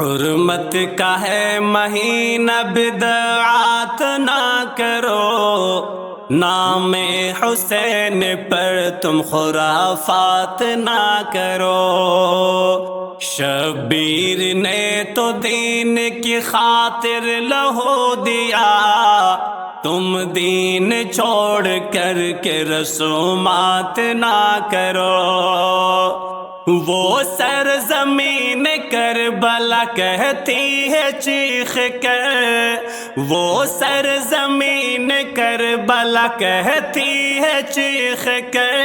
حرمت کا ہے مہینہ، بدعات نہ کرو، نام حسین پر تم خرافات نہ کرو۔ شبیر نے تو دین کی خاطر لہو دیا، تم دین چھوڑ کر کے رسومات نہ کرو۔ وہ سرزمین کربلا کہتی ہے چیخ کر، وہ سرزمین کربلا کہتی ہے چیخ کر،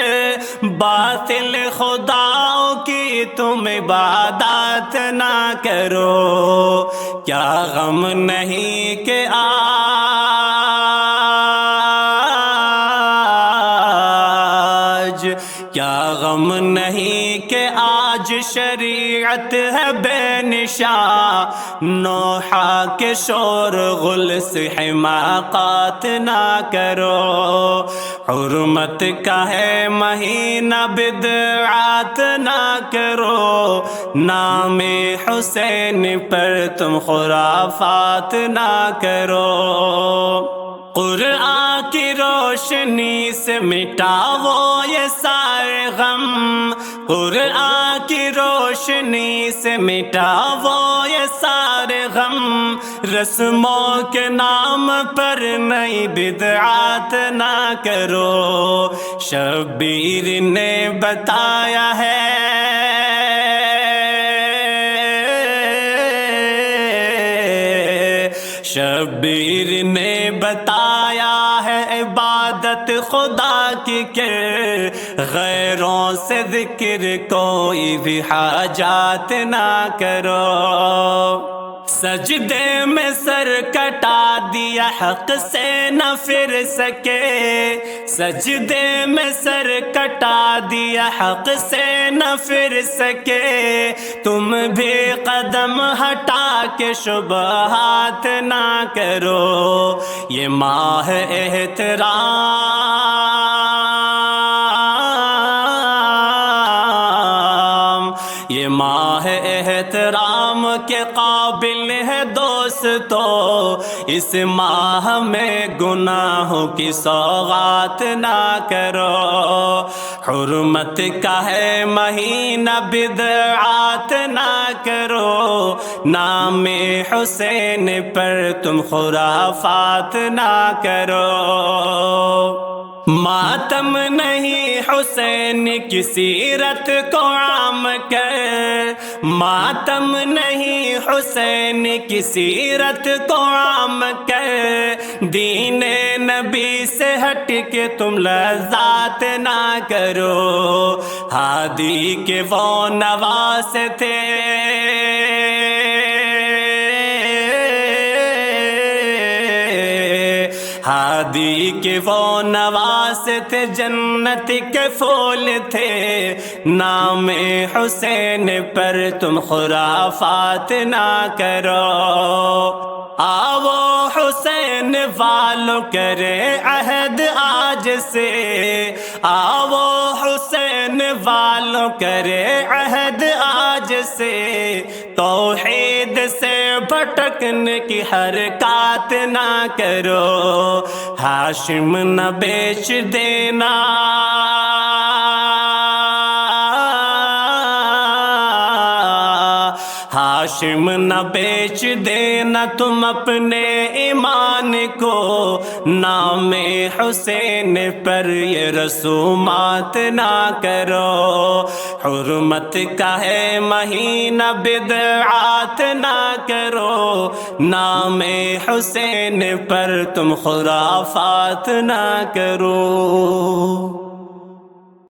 باطل خداؤں کی تم عبادات نہ کرو۔ کیا غم نہیں کہ کیا غم نہیں کہ آج شریعت ہے بے نشاں، نوحہ کے شور غل سے حماقات نہ کرو۔ حرمت کا ہے مہینہ، بدعات نہ کرو، نام حسین پر تم خرافات نہ کرو۔ قرآن کی روشنی سے مٹاؤ یہ سارے غم، قرآن کی روشنی سے مٹاؤ یہ سارے غم، رسموں کے نام پر نئی بدعات نہ کرو۔ شبیر نے بتایا ہے، شبیر نے بتایا ہے عبادت خدا کی کہ غیروں سے ذکر کوئی بھی حاجات نہ کرو۔ سجدے میں سر کٹا دیا حق سے نہ پھر سکے، سجدے میں سر کٹا دیا حق سے نہ پھر سکے، تم بھی قدم ہٹا کے شبہات نہ کرو۔ یہ ماہ احترام، یہ ماہ احترام کے قابل ہے دوستو، اس ماہ میں گناہوں کی سوغات نہ کرو۔ حرمت کا ہے مہینہ، بدعات نہ کرو، نام حسین پر تم خرافات نہ کرو۔ ماتم نہیں حسین کی سیرت کو عام کر، ماتم نہیں حسین کی سیرت کو عام کر، دین نبی سے ہٹ کے تم لذات نہ کرو۔ ہادی کے وہ نواز تھے، ہادی کے وہ نواز تھے، جنت کے پھول تھے، نام حسین پر تم خرافات نہ کرو۔ آؤ حسین والوں کرے عہد آج سے، آؤ حسین والوں کرے عہد آج سے، توحید سے بھٹکنے کی حرکات نہ کرو۔ ہاشم نہ بیچ دینا، ہاشم نہ بیچ دینا تم اپنے ایمان کو، نام حسین پر یہ رسومات نہ کرو۔ حرمت کا ہے مہینہ، بدعات نہ کرو، نام حسین پر تم خرافات نہ کرو۔